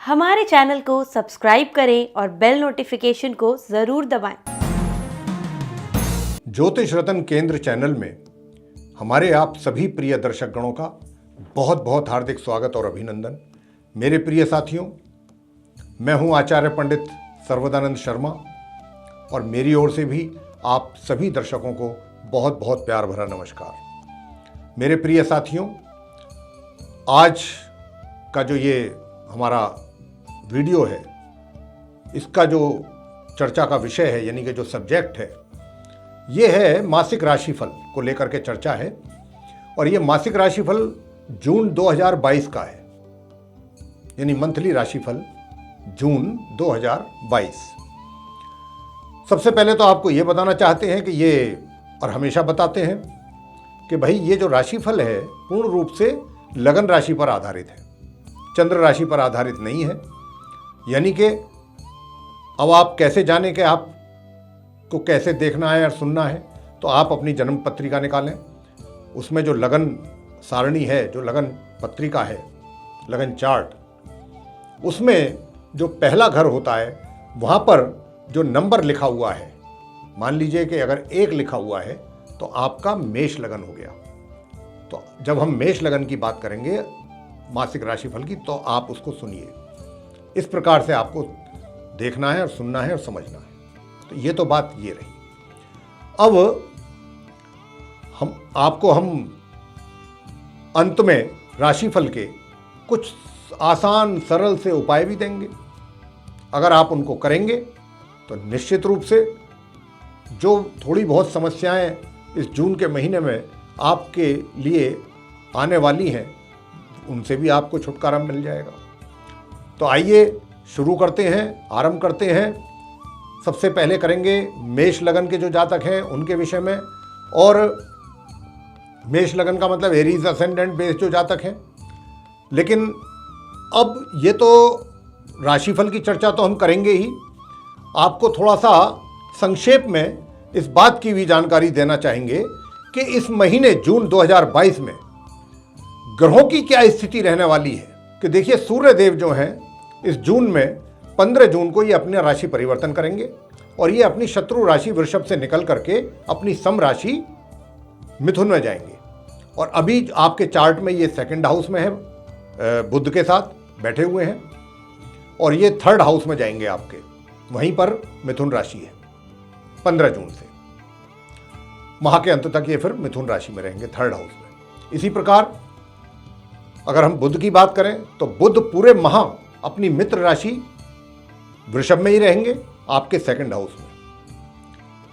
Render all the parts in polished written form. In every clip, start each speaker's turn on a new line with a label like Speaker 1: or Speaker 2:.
Speaker 1: हमारे चैनल को सब्सक्राइब करें और बेल नोटिफिकेशन को ज़रूर दबाएं।
Speaker 2: ज्योतिष रत्न केंद्र चैनल में हमारे आप सभी प्रिय दर्शकगणों का बहुत बहुत हार्दिक स्वागत और अभिनंदन। मेरे प्रिय साथियों, मैं हूं आचार्य पंडित सर्वदानंद शर्मा और मेरी ओर से भी आप सभी दर्शकों को बहुत बहुत प्यार भरा नमस्कार। मेरे प्रिय साथियों, आज का जो ये हमारा वीडियो है, इसका जो चर्चा का विषय है यानी कि जो सब्जेक्ट है, ये है मासिक राशिफल को लेकर के चर्चा है। और ये मासिक राशिफल जून 2022 का है, यानी मंथली राशिफल जून 2022। सबसे पहले तो आपको ये बताना चाहते हैं कि ये, और हमेशा बताते हैं कि भाई ये जो राशिफल है पूर्ण रूप से लगन राशि पर आधारित है, चंद्र राशि पर आधारित नहीं है। यानी कि अब आप कैसे जाने कि आपको कैसे देखना है और सुनना है, तो आप अपनी जन्म पत्रिका निकालें। उसमें जो लगन सारणी है, जो लगन पत्रिका है, लगन चार्ट, उसमें जो पहला घर होता है वहाँ पर जो नंबर लिखा हुआ है, मान लीजिए कि अगर 1 लिखा हुआ है तो आपका मेष लगन हो गया। तो जब हम मेष लगन की बात करेंगे मासिक राशिफल की, तो आप उसको सुनिए। इस प्रकार से आपको देखना है और सुनना है और समझना है। तो ये तो बात ये रही। अब हम अंत में राशिफल के कुछ आसान सरल से उपाय भी देंगे। अगर आप उनको करेंगे तो निश्चित रूप से जो थोड़ी बहुत समस्याएं इस जून के महीने में आपके लिए आने वाली हैं, उनसे भी आपको छुटकारा मिल जाएगा। तो आइए शुरू करते हैं, आरंभ करते हैं। सबसे पहले करेंगे मेष लगन के जो जातक हैं उनके विषय में। और मेष लगन का मतलब एरीज असेंडेंट बेस जो जातक हैं। लेकिन अब ये तो राशिफल की चर्चा तो हम करेंगे ही, आपको थोड़ा सा संक्षेप में इस बात की भी जानकारी देना चाहेंगे कि इस महीने जून 2022 में ग्रहों की क्या स्थिति रहने वाली है। कि देखिए, सूर्य देव जो हैं इस जून में 15 जून को ये अपने राशि परिवर्तन करेंगे और ये अपनी शत्रु राशि वृषभ से निकल करके अपनी सम राशि मिथुन में जाएंगे। और अभी आपके चार्ट में ये सेकंड हाउस में है, बुध के साथ बैठे हुए हैं, और ये थर्ड हाउस में जाएंगे आपके, वहीं पर मिथुन राशि है। 15 जून से माह के अंत तक ये फिर मिथुन राशि में रहेंगे, थर्ड हाउस में। इसी प्रकार अगर हम बुध की बात करें तो बुध पूरे माह अपनी मित्र राशि वृषभ में ही रहेंगे, आपके सेकंड हाउस में।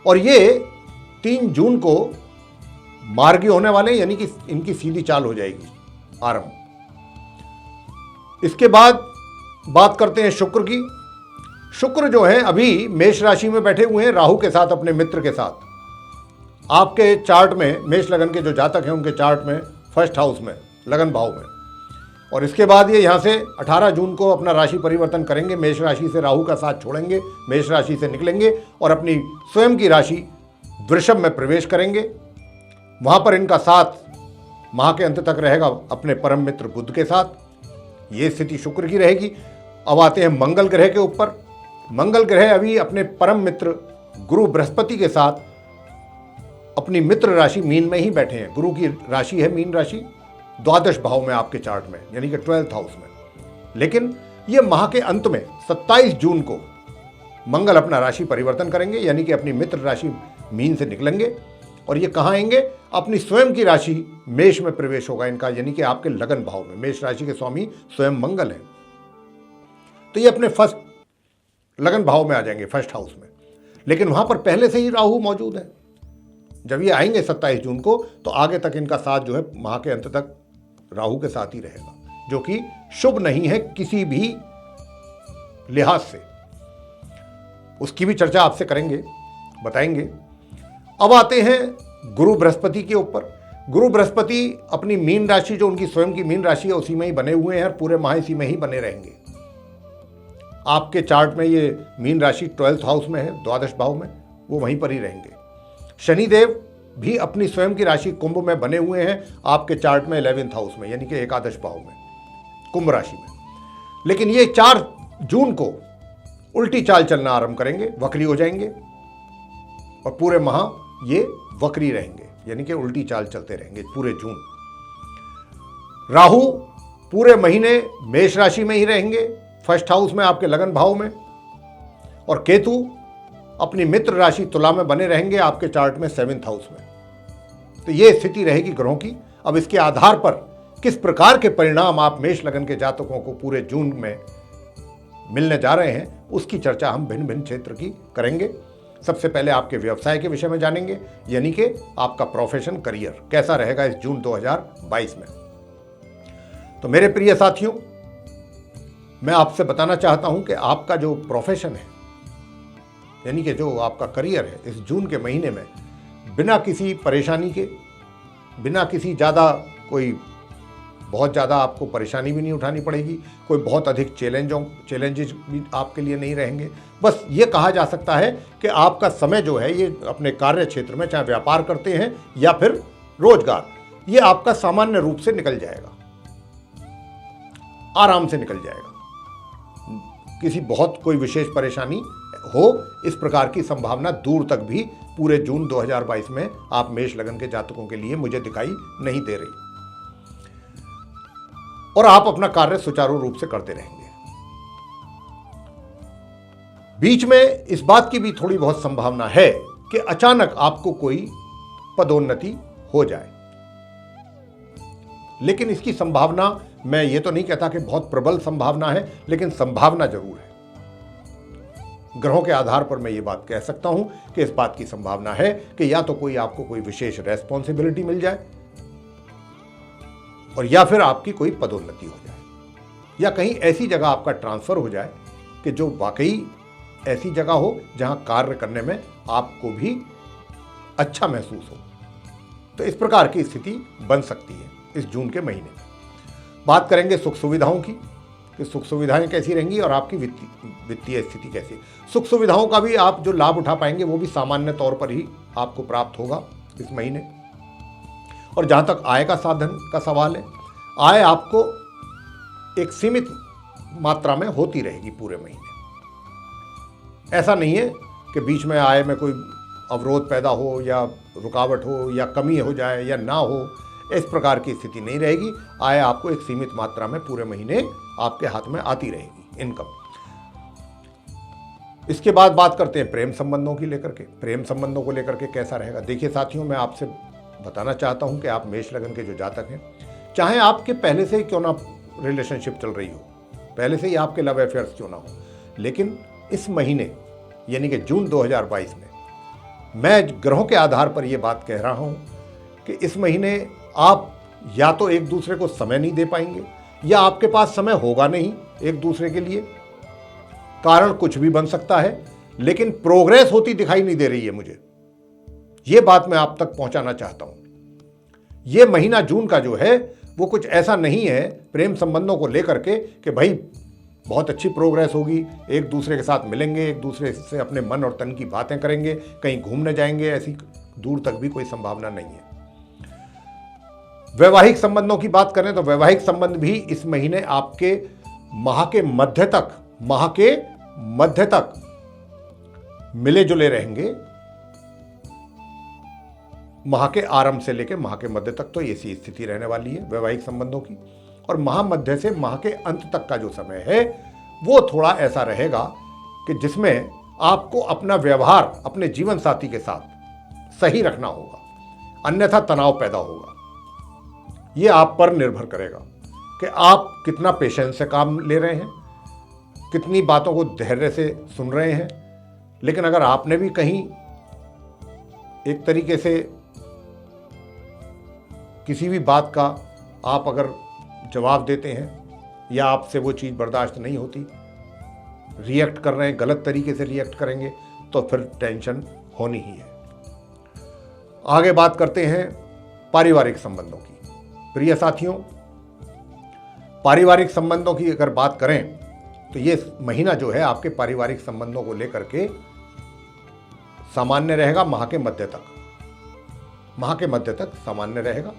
Speaker 2: और ये 3 जून को मार्गी होने वाले, यानी कि इनकी सीधी चाल हो जाएगी आरंभ। इसके बाद बात करते हैं शुक्र की। शुक्र जो है अभी मेष राशि में बैठे हुए हैं राहु के साथ, अपने मित्र के साथ। आपके चार्ट में मेष लगन के जो जातक हैं उनके चार्ट में फर्स्ट हाउस में, लगन भाव में। और इसके बाद ये यहाँ से 18 जून को अपना राशि परिवर्तन करेंगे, मेष राशि से राहु का साथ छोड़ेंगे, मेष राशि से निकलेंगे और अपनी स्वयं की राशि वृषभ में प्रवेश करेंगे। वहाँ पर इनका साथ माह के अंत तक रहेगा अपने परम मित्र बुध के साथ। ये स्थिति शुक्र की रहेगी। अब आते हैं मंगल ग्रह के ऊपर। मंगल ग्रह अभी अपने परम मित्र गुरु बृहस्पति के साथ अपनी मित्र राशि मीन में ही बैठे हैं। गुरु की राशि है मीन राशि, द्वादश भाव में आपके चार्ट में, यानी कि 12th हाउस में। लेकिन ये माह के अंत में 27 जून को मंगल अपना राशि परिवर्तन करेंगे, यानी कि अपनी मित्र राशि मीन से निकलेंगे और ये कहाँ आएंगे, अपनी स्वयं की राशि मेष में प्रवेश होगा इनका, यानी कि आपके लगन भाव में। मेष राशि के स्वामी स्वयं मंगल हैं, तो ये अपने फर्स्ट लगन भाव में आ जाएंगे, फर्स्ट हाउस में। लेकिन वहां पर पहले से ही राहु मौजूद है। जब ये आएंगे 27 जून को, तो आगे तक इनका साथ जो है माह के अंत तक राहु के साथ ही रहेगा, जो कि शुभ नहीं है किसी भी लिहाज से। उसकी भी चर्चा आपसे करेंगे, बताएंगे। अब आते हैं गुरु बृहस्पति के ऊपर। गुरु बृहस्पति अपनी मीन राशि, जो उनकी स्वयं की मीन राशि है, उसी में ही बने हुए हैं और पूरे माह इसी में ही बने रहेंगे। आपके चार्ट में ये मीन राशि 12th हाउस में है, द्वादश भाव में, वो वहीं पर ही रहेंगे। शनिदेव भी अपनी स्वयं की राशि कुंभ में बने हुए हैं, आपके चार्ट में 11th हाउस में, यानी कि एकादश भाव में, कुंभ राशि में। लेकिन ये 4 जून को उल्टी चाल चलना आरंभ करेंगे, वक्री हो जाएंगे और पूरे माह ये वक्री रहेंगे, यानी कि उल्टी चाल चलते रहेंगे पूरे जून। राहु पूरे महीने मेष राशि में ही रहेंगे, फर्स्ट हाउस में आपके लगन भाव में, और केतु अपनी मित्र राशि तुला में बने रहेंगे आपके चार्ट में 7th हाउस में। तो ये स्थिति रहेगी ग्रहों की। अब इसके आधार पर किस प्रकार के परिणाम आप मेष लगन के जातकों को पूरे जून में मिलने जा रहे हैं, उसकी चर्चा हम भिन्न भिन्न क्षेत्र की करेंगे। सबसे पहले आपके व्यवसाय के विषय में जानेंगे, यानी कि आपका प्रोफेशन, करियर कैसा रहेगा इस जून 2022 में। तो मेरे प्रिय साथियों, मैं आपसे बताना चाहता हूं कि आपका जो प्रोफेशन है, यानी कि जो आपका करियर है, इस जून के महीने में बिना किसी परेशानी के, बिना किसी बहुत ज़्यादा आपको परेशानी भी नहीं उठानी पड़ेगी, कोई बहुत अधिक चैलेंजेस भी आपके लिए नहीं रहेंगे। बस ये कहा जा सकता है कि आपका समय जो है, ये अपने कार्य क्षेत्र में, चाहे व्यापार करते हैं या फिर रोजगार, ये आपका सामान्य रूप से निकल जाएगा, आराम से निकल जाएगा। किसी बहुत कोई विशेष परेशानी हो, इस प्रकार की संभावना दूर तक भी पूरे जून 2022 में आप मेष लगन के जातकों के लिए मुझे दिखाई नहीं दे रही, और आप अपना कार्य सुचारू रूप से करते रहेंगे। बीच में इस बात की भी थोड़ी बहुत संभावना है कि अचानक आपको कोई पदोन्नति हो जाए, लेकिन इसकी संभावना, मैं ये तो नहीं कहता कि बहुत प्रबल संभावना है, लेकिन संभावना जरूर है। ग्रहों के आधार पर मैं ये बात कह सकता हूं कि इस बात की संभावना है कि या तो आपको कोई विशेष रेस्पॉन्सिबिलिटी मिल जाए, और या फिर आपकी कोई पदोन्नति हो जाए, या कहीं ऐसी जगह आपका ट्रांसफर हो जाए कि जो वाकई ऐसी जगह हो जहां कार्य करने में आपको भी अच्छा महसूस हो। तो इस प्रकार की स्थिति बन सकती है इस जून के महीने में। बात करेंगे सुख सुविधाओं की, कि सुख सुविधाएं कैसी रहेंगी और आपकी वित्तीय स्थिति कैसी। सुख सुविधाओं का भी आप जो लाभ उठा पाएंगे वो भी सामान्य तौर पर ही आपको प्राप्त होगा इस महीने। और जहां तक आय का साधन का सवाल है, आय आपको एक सीमित मात्रा में होती रहेगी पूरे महीने। ऐसा नहीं है कि बीच में आय में कोई अवरोध पैदा हो या रुकावट हो या कमी हो जाए या ना हो, इस प्रकार की स्थिति नहीं रहेगी। आय आपको एक सीमित मात्रा में पूरे महीने आपके हाथ में आती रहेगी, इनकम। इसके बाद बात करते हैं प्रेम संबंधों की लेकर के। प्रेम संबंधों को लेकर के कैसा रहेगा? देखिए साथियों, मैं आपसे बताना चाहता हूं कि आप मेष लगन के जो जातक हैं, चाहे आपके पहले से ही क्यों ना रिलेशनशिप चल रही हो, पहले से ही आपके लव अफेयर्स क्यों ना हो, लेकिन इस महीने यानी कि जून 2022 में मैं ग्रहों के आधार पर यह बात कह रहा हूं कि इस महीने आप या तो एक दूसरे को समय नहीं दे पाएंगे, या आपके पास समय होगा नहीं एक दूसरे के लिए। कारण कुछ भी बन सकता है, लेकिन प्रोग्रेस होती दिखाई नहीं दे रही है मुझे। यह बात मैं आप तक पहुंचाना चाहता हूं। यह महीना जून का जो है वो कुछ ऐसा नहीं है प्रेम संबंधों को लेकर के कि भाई बहुत अच्छी प्रोग्रेस होगी, एक दूसरे के साथ मिलेंगे, एक दूसरे से अपने मन और तन की बातें करेंगे, कहीं घूमने जाएंगे, ऐसी दूर तक भी कोई संभावना नहीं है। वैवाहिक संबंधों की बात करें तो वैवाहिक संबंध भी इस महीने आपके माह के मध्य तक मिले जुले रहेंगे। माह के आरंभ से लेकर माह के मध्य तक तो ऐसी स्थिति रहने वाली है वैवाहिक संबंधों की। और माह मध्य से माह के अंत तक का जो समय है वो थोड़ा ऐसा रहेगा कि जिसमें आपको अपना व्यवहार अपने जीवन साथी के साथ सही रखना होगा, अन्यथा तनाव पैदा होगा। ये आप पर निर्भर करेगा कि आप कितना पेशेंस से काम ले रहे हैं, कितनी बातों को धैर्य से सुन रहे हैं। लेकिन अगर आपने भी कहीं एक तरीके से किसी भी बात का आप अगर जवाब देते हैं या आपसे वो चीज़ बर्दाश्त नहीं होती, रिएक्ट कर रहे हैं, गलत तरीके से रिएक्ट करेंगे, तो फिर टेंशन होनी ही है। आगे बात करते हैं पारिवारिक संबंधों की। प्रिय साथियों, पारिवारिक संबंधों की अगर बात करें तो ये महीना जो है आपके पारिवारिक संबंधों को लेकर के सामान्य रहेगा। माह के मध्य तक सामान्य रहेगा।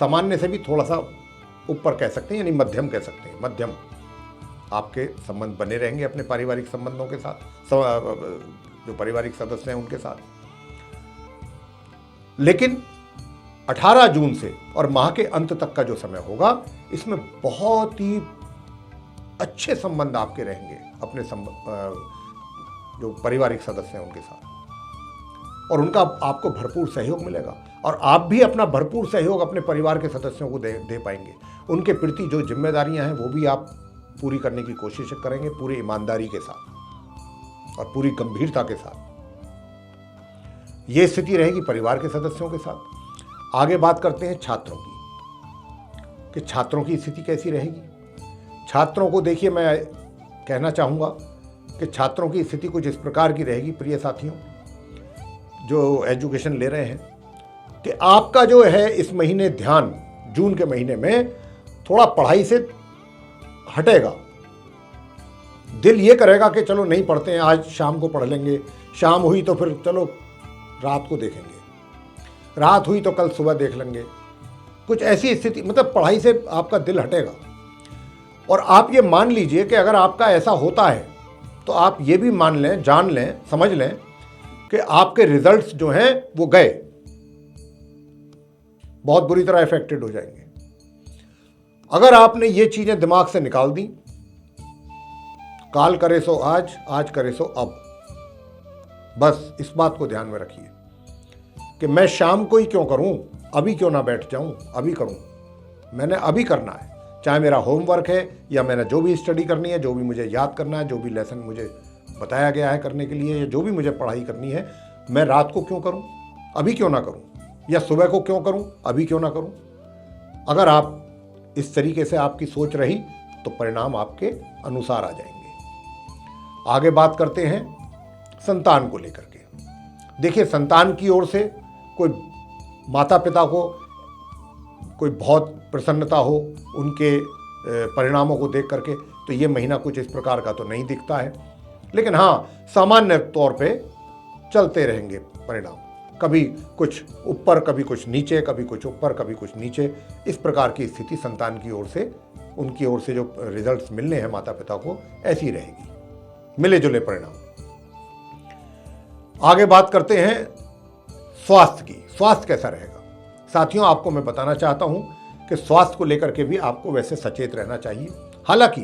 Speaker 2: सामान्य से भी थोड़ा सा ऊपर कह सकते हैं, यानी मध्यम कह सकते हैं, मध्यम आपके संबंध बने रहेंगे अपने पारिवारिक संबंधों के साथ, जो पारिवारिक सदस्य हैं उनके साथ। लेकिन 18 जून से और माह के अंत तक का जो समय होगा, इसमें बहुत ही अच्छे संबंध आपके रहेंगे अपने जो पारिवारिक सदस्य हैं उनके साथ, और उनका आपको भरपूर सहयोग मिलेगा, और आप भी अपना भरपूर सहयोग अपने परिवार के सदस्यों को दे पाएंगे। उनके प्रति जो जिम्मेदारियां हैं वो भी आप पूरी करने की कोशिश करेंगे, पूरी ईमानदारी के साथ और पूरी गंभीरता के साथ। ये स्थिति रहेगी परिवार के सदस्यों के साथ। आगे बात करते हैं छात्रों की, कि छात्रों की स्थिति कैसी रहेगी। छात्रों को देखिए, मैं कहना चाहूँगा कि छात्रों की स्थिति कुछ इस प्रकार की रहेगी, प्रिय साथियों जो एजुकेशन ले रहे हैं, कि आपका जो है इस महीने ध्यान, जून के महीने में थोड़ा पढ़ाई से हटेगा। दिल ये करेगा कि चलो नहीं पढ़ते हैं, आज शाम को पढ़ लेंगे, शाम हुई तो फिर चलो रात को देखेंगे, रात हुई तो कल सुबह देख लेंगे। कुछ ऐसी स्थिति, मतलब पढ़ाई से आपका दिल हटेगा। और आप ये मान लीजिए कि अगर आपका ऐसा होता है तो आप ये भी मान लें, जान लें, समझ लें कि आपके रिजल्ट्स जो हैं वो गए, बहुत बुरी तरह इफेक्टेड हो जाएंगे। अगर आपने ये चीजें दिमाग से निकाल दी, काल करे सो आज, आज करे सो अब, बस इस बात को ध्यान में रखिए कि मैं शाम को ही क्यों करूं, अभी क्यों ना बैठ जाऊं, अभी करूं, मैंने अभी करना है। चाहे मेरा होमवर्क है या मैंने जो भी स्टडी करनी है, जो भी मुझे याद करना है, जो भी लेसन मुझे बताया गया है करने के लिए, या जो भी मुझे पढ़ाई करनी है, मैं रात को क्यों करूं, अभी क्यों ना करूं, या सुबह को क्यों करूं, अभी क्यों ना करूं। अगर आप इस तरीके से आपकी सोच रही तो परिणाम आपके अनुसार आ जाएंगे। आगे बात करते हैं संतान को लेकर के। देखिए, संतान की ओर से कोई माता पिता को कोई बहुत प्रसन्नता हो उनके परिणामों को देख करके, तो ये महीना कुछ इस प्रकार का तो नहीं दिखता है। लेकिन हाँ, सामान्य तौर पे चलते रहेंगे परिणाम, कभी कुछ ऊपर, कभी कुछ नीचे, कभी कुछ ऊपर, कभी कुछ नीचे, इस प्रकार की स्थिति संतान की ओर से, उनकी ओर से जो रिजल्ट्स मिलने हैं माता पिता को, ऐसी रहेगी, मिले जुले परिणाम। आगे बात करते हैं स्वास्थ्य की। स्वास्थ्य कैसा रहेगा साथियों, आपको मैं बताना चाहता हूं कि स्वास्थ्य को लेकर के भी आपको वैसे सचेत रहना चाहिए। हालांकि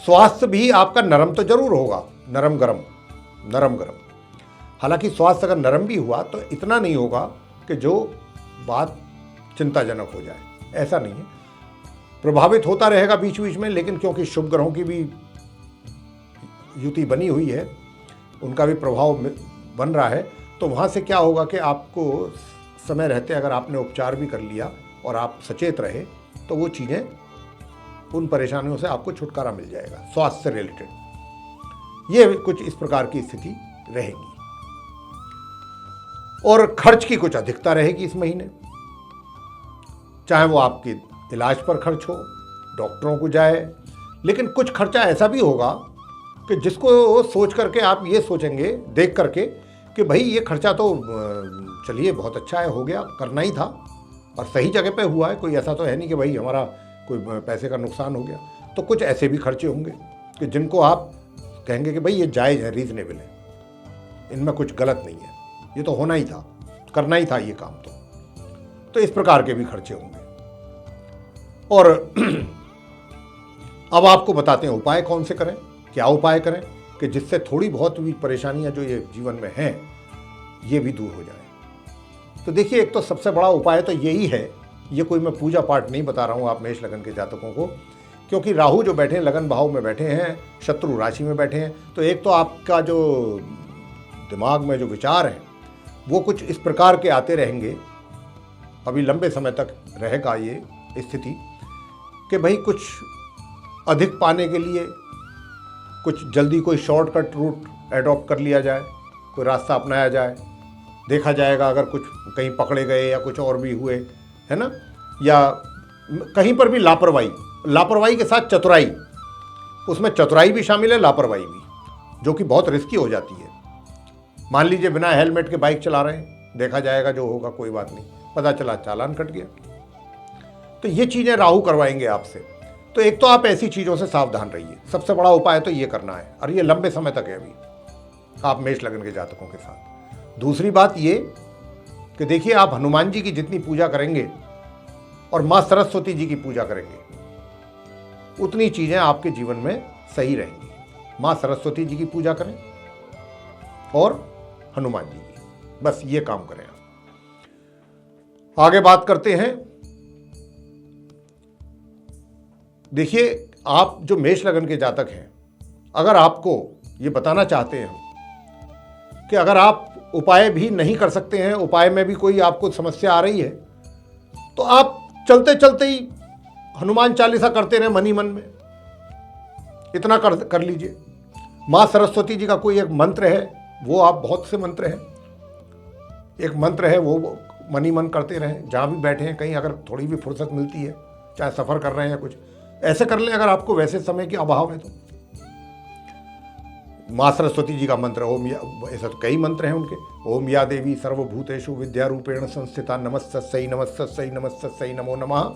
Speaker 2: स्वास्थ्य भी आपका नरम तो जरूर होगा, नरम गरम। हालांकि स्वास्थ्य अगर नरम भी हुआ तो इतना नहीं होगा कि जो बात चिंताजनक हो जाए, ऐसा नहीं है। प्रभावित होता रहेगा बीच बीच में, लेकिन क्योंकि शुभ ग्रहों की भी युति बनी हुई है, उनका भी प्रभाव बन रहा है, तो वहाँ से क्या होगा कि आपको समय रहते अगर आपने उपचार भी कर लिया और आप सचेत रहे, तो वो चीज़ें, उन परेशानियों से आपको छुटकारा मिल जाएगा स्वास्थ्य से रिलेटेड। ये कुछ इस प्रकार की स्थिति रहेगी। और खर्च की कुछ अधिकता रहेगी इस महीने, चाहे वो आपके इलाज पर खर्च हो, डॉक्टरों को जाए, लेकिन कुछ खर्चा ऐसा भी होगा कि जिसको सोच करके आप ये सोचेंगे, देख करके, कि भाई ये खर्चा तो चलिए बहुत अच्छा है, हो गया, करना ही था और सही जगह पे हुआ है, कोई ऐसा तो है नहीं कि भाई हमारा कोई पैसे का नुकसान हो गया। तो कुछ ऐसे भी खर्चे होंगे कि जिनको आप कहेंगे कि भाई ये जायज़ है, रीजनेबल है, इनमें कुछ गलत नहीं है, ये तो होना ही था, करना ही था ये काम। तो इस प्रकार के भी खर्चे होंगे। और अब आपको बताते हैं उपाय कौन से करें, क्या उपाय करें कि जिससे थोड़ी बहुत भी परेशानियां जो ये जीवन में हैं ये भी दूर हो जाए। तो देखिए, एक तो सबसे बड़ा उपाय तो यही है, ये कोई मैं पूजा पाठ नहीं बता रहा हूँ आप मेष लगन के जातकों को, क्योंकि राहु जो बैठे हैं लगन भाव में बैठे हैं, शत्रु राशि में बैठे हैं, तो एक तो आपका जो दिमाग में जो विचार हैं वो कुछ इस प्रकार के आते रहेंगे, अभी लंबे समय तक रहेगा ये स्थिति, कि भाई कुछ अधिक पाने के लिए कुछ जल्दी कोई शॉर्टकट रूट एडॉप्ट कर लिया जाए, कोई रास्ता अपनाया जाए, देखा जाएगा अगर कुछ कहीं पकड़े गए या कुछ और भी हुए, है ना, या कहीं पर भी लापरवाही के साथ चतुराई, उसमें चतुराई भी शामिल है, लापरवाही भी, जो कि बहुत रिस्की हो जाती है। मान लीजिए बिना हेलमेट के बाइक चला रहे हैं, देखा जाएगा जो होगा, कोई बात नहीं, पता चला चालान कट गया। तो ये चीज़ें राहु करवाएंगे आपसे। तो एक तो आप ऐसी चीज़ों से सावधान रहिए, सबसे बड़ा उपाय तो ये करना है, और ये लंबे समय तक है अभी आप मेष लगन के जातकों के साथ। दूसरी बात ये कि देखिए, आप हनुमान जी की जितनी पूजा करेंगे और माँ सरस्वती जी की पूजा करेंगे, उतनी चीज़ें आपके जीवन में सही रहेंगी। माँ सरस्वती जी की पूजा करें और हनुमान जी की, बस ये काम करें आप। आगे बात करते हैं। देखिए, आप जो मेष लगन के जातक हैं, अगर आपको ये बताना चाहते हैं कि अगर आप उपाय भी नहीं कर सकते हैं, उपाय में भी कोई आपको समस्या आ रही है, तो आप चलते चलते ही हनुमान चालीसा करते रहें मन ही मन में, इतना कर लीजिए। माँ सरस्वती जी का कोई एक मंत्र है, वो आप, बहुत से मंत्र हैं, एक मंत्र है वो मन ही मन करते रहें, जहाँ भी बैठे हैं, कहीं अगर थोड़ी भी फुर्सत मिलती है, चाहे सफ़र कर रहे हैं या कुछ, ऐसे कर लें। अगर आपको वैसे समय की अभाव है तो माँ सरस्वती जी का मंत्र ओम या, ऐसा तो कई मंत्र हैं उनके, ओम या देवी सर्वभूतेषु विद्यारूपेण संस्थिता नमस्तस्यै नमस्तस्यै नमस्तस्यै नमो नमः,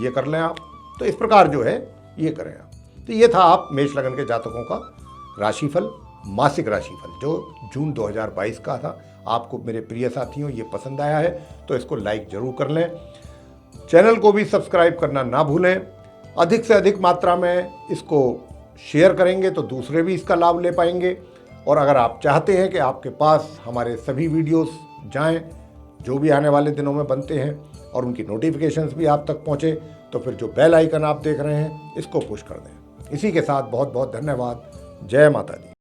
Speaker 2: ये कर लें आप। तो इस प्रकार जो है ये करें आप। तो ये था आप मेष लगन के जातकों का राशिफल, मासिक राशिफल, जो जून 2022 का था। आपको मेरे प्रिय साथियों ये पसंद आया है तो इसको लाइक जरूर कर लें, चैनल को भी सब्सक्राइब करना ना भूलें। अधिक से अधिक मात्रा में इसको शेयर करेंगे तो दूसरे भी इसका लाभ ले पाएंगे। और अगर आप चाहते हैं कि आपके पास हमारे सभी वीडियोस जाएं, जो भी आने वाले दिनों में बनते हैं, और उनकी नोटिफिकेशंस भी आप तक पहुंचे, तो फिर जो बेल आइकन आप देख रहे हैं इसको पुश कर दें। इसी के साथ बहुत बहुत धन्यवाद। जय माता दी।